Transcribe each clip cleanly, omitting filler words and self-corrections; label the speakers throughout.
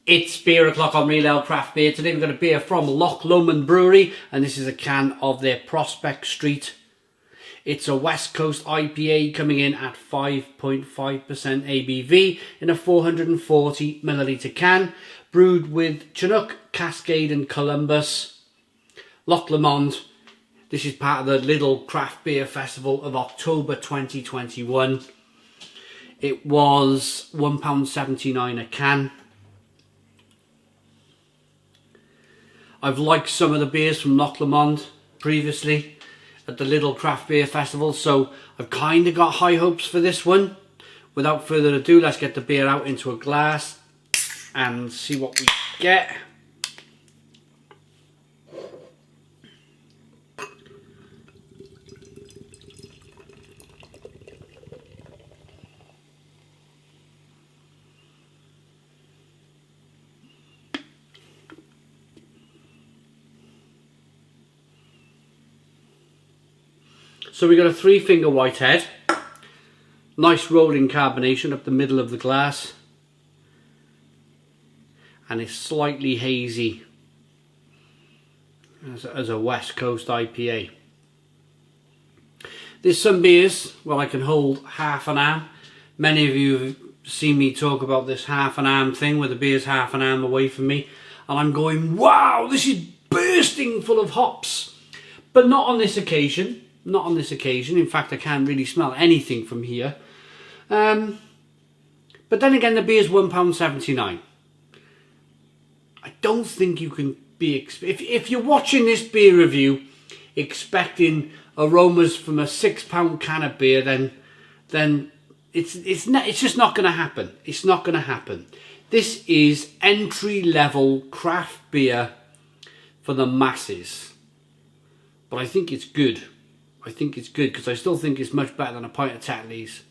Speaker 1: It's beer o'clock on Real Ale Craft Beer. Today we've got a beer from Loch Lomond Brewery, and this is a can of their Prospect Street. It's a West Coast IPA coming in at 5.5% ABV in a 440ml can, brewed with Chinook, Cascade and Columbus. Loch Lomond. This is part of the Lidl Craft Beer Festival of October 2021. It was £1.79 a can. I've liked some of the beers from Loch Lomond previously at the Lidl Craft Beer Festival, so I've kind of got high hopes for this one. Without further ado, let's get the beer out into a glass and see what we get. So we got a 3-finger whitehead, nice rolling carbonation up the middle of the glass, and it's slightly hazy as a West Coast IPA. There's some beers where I can hold half an arm. Many of you have seen me talk about this half an arm thing where the beer's half an arm away from me, and I'm going, wow, this is bursting full of hops. But not on this occasion. Not on this occasion. In fact, I can't really smell anything from here. But then again, the beer's £1.79. I don't think you can be... If you're watching this beer review expecting aromas from a £6 can of beer, then it's just not going to happen. It's not going to happen. This is entry-level craft beer for the masses. But I think it's good. I think it's good because I still think it's much better than a pint of Tetley's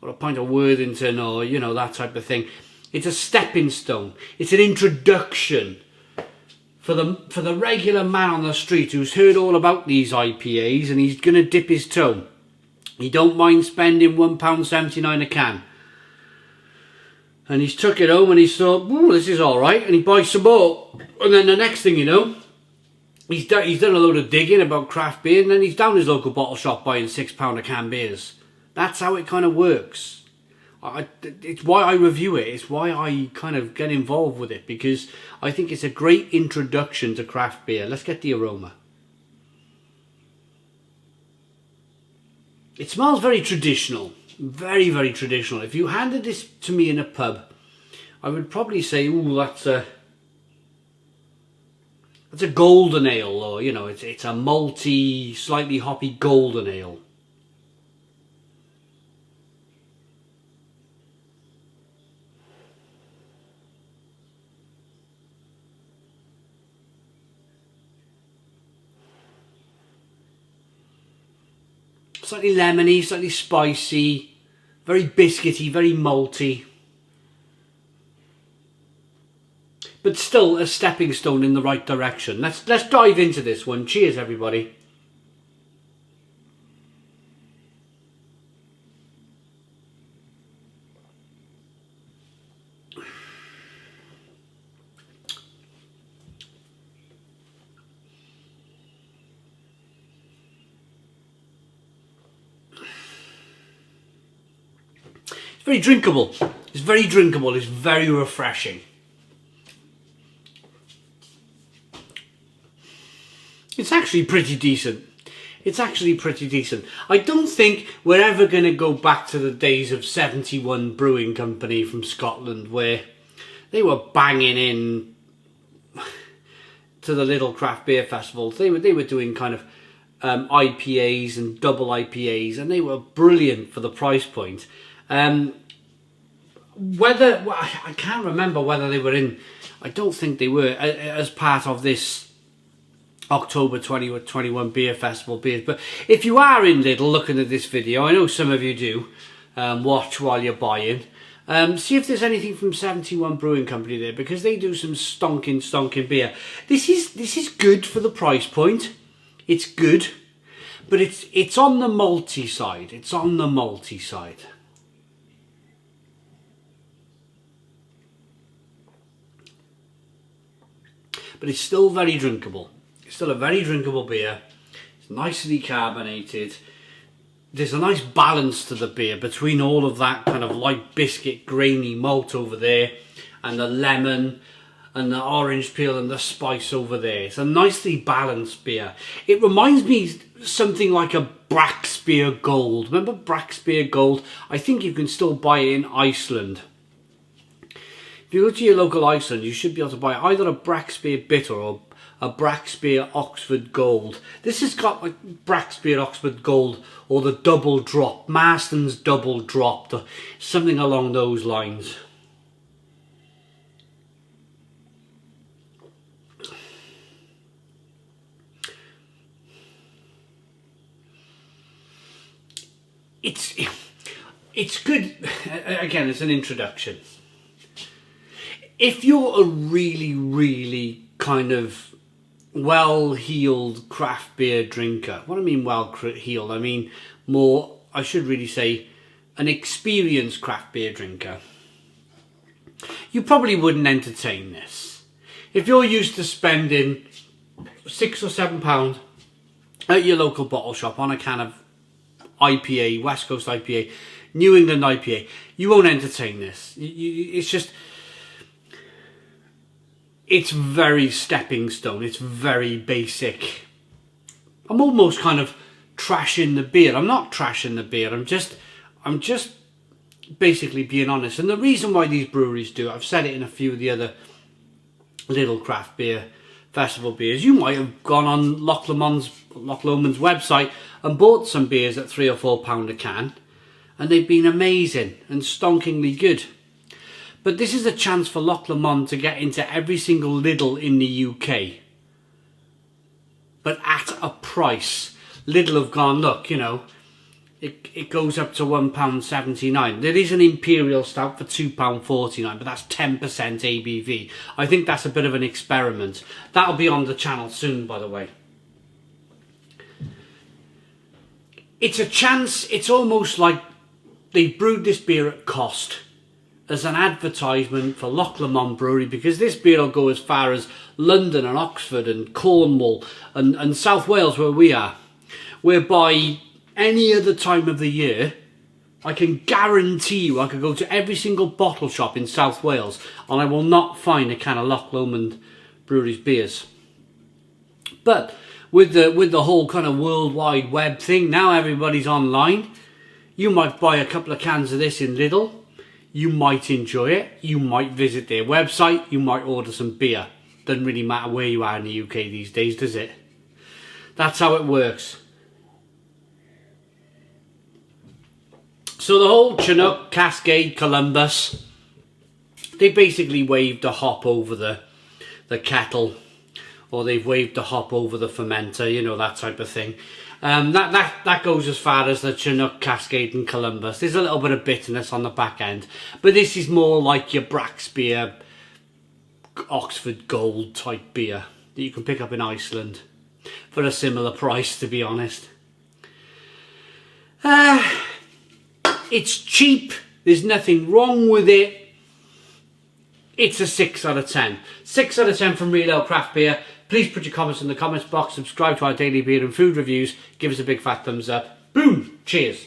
Speaker 1: or a pint of Worthington or, you know, that type of thing. It's a stepping stone. It's an introduction for the regular man on the street who's heard all about these IPAs and he's going to dip his toe. He don't mind spending £1.79 a can. And he's took it home and he's thought, ooh, this is all right. And he buys some more. And then the next thing you know, He's done a load of digging about craft beer and then he's down his local bottle shop buying £6 a can beers. That's how it kind of works. It's why I review it. It's why I kind of get involved with it, because I think it's a great introduction to craft beer. Let's get the aroma. It smells very traditional. Very, very traditional. If you handed this to me in a pub, I would probably say, ooh, that's a golden ale, or, you know, it's a malty, slightly hoppy golden ale. Slightly lemony, slightly spicy, very biscuity, very malty. But still a stepping stone in the right direction. Let's dive into this one. Cheers, everybody. It's very drinkable. It's very drinkable. It's very refreshing. It's actually pretty decent. It's actually pretty decent. I don't think we're ever going to go back to the days of 71 Brewing Company from Scotland, where they were banging in to the Lidl Craft Beer Festivals. They were doing kind of IPAs and double IPAs, and they were brilliant for the price point. I can't remember whether they were in. I don't think they were as part of this October 2021 Beer Festival beers. But if you are in Lidl looking at this video, I know some of you do, watch while you're buying, see if there's anything from 71 Brewing Company there, because they do some stonking beer. This is good for the price point. It's good, but it's on the malty side. It's on the malty side. but it's still very drinkable. It's still a very drinkable beer. It's nicely carbonated. There's a nice balance to the beer between all of that kind of light biscuit, grainy malt over there, and the lemon and the orange peel and the spice over there. It's a nicely balanced beer. It reminds me something like a Braxpear Gold. Remember Braxpear Gold? I think you can still buy it in Iceland. If you go to your local Iceland, you should be able to buy either a Braxpear Bitter or a Braxpear Oxford Gold. This has got like Braxpear Oxford Gold or the double drop, Marston's double drop, something along those lines. It's good. Again, it's an introduction. If you're a really kind of well-heeled craft beer drinker, what I mean well-heeled, I mean more, I should really say, an experienced craft beer drinker, you probably wouldn't entertain this. If you're used to spending £6 or £7 at your local bottle shop on a can of IPA, West Coast IPA, New England IPA, you won't entertain this. It's just, it's very stepping stone. It's very basic. I'm almost kind of trashing the beer. I'm not trashing the beer. I'm just basically being honest. And the reason why these breweries do it, I've said it in a few of the other little craft beer festival beers. You might have gone on Loch Lomond's website and bought some beers at £3 or £4 a can, and they've been amazing and stonkingly good. But this is a chance for Loch Lomond to get into every single Lidl in the UK, but at a price. Lidl have gone, look, you know, it goes up to £1.79. There is an Imperial Stout for £2.49, but that's 10% ABV. I think that's a bit of an experiment. That'll be on the channel soon, by the way. It's a chance. It's almost like they brewed this beer at cost as an advertisement for Loch Lomond Brewery, because this beer will go as far as London and Oxford and Cornwall and South Wales, where we are, whereby any other time of the year, I can guarantee you I could go to every single bottle shop in South Wales and I will not find a can of Loch Lomond Brewery's beers. But with the whole kind of World Wide Web thing, now everybody's online. You might buy a couple of cans of this in Lidl. You might enjoy it. You might visit their website. You might order some beer. Doesn't really matter where you are in the UK these days, does it? That's how it works. So the whole Chinook, Cascade, Columbus, they basically waved a hop over the kettle, or they've waved a hop over the fermenter, you know, that type of thing. That goes as far as the Chinook, Cascade and Columbus. There's a little bit of bitterness on the back end, but this is more like your Braxpear Oxford Gold type beer that you can pick up in Iceland for a similar price, to be honest. It's cheap. There's nothing wrong with it. It's a 6 out of 10. 6 out of 10 from Real Ale Craft Beer. Please put your comments in the comments box. Subscribe to our daily beer and food reviews. Give us a big fat thumbs up. Boom. Cheers.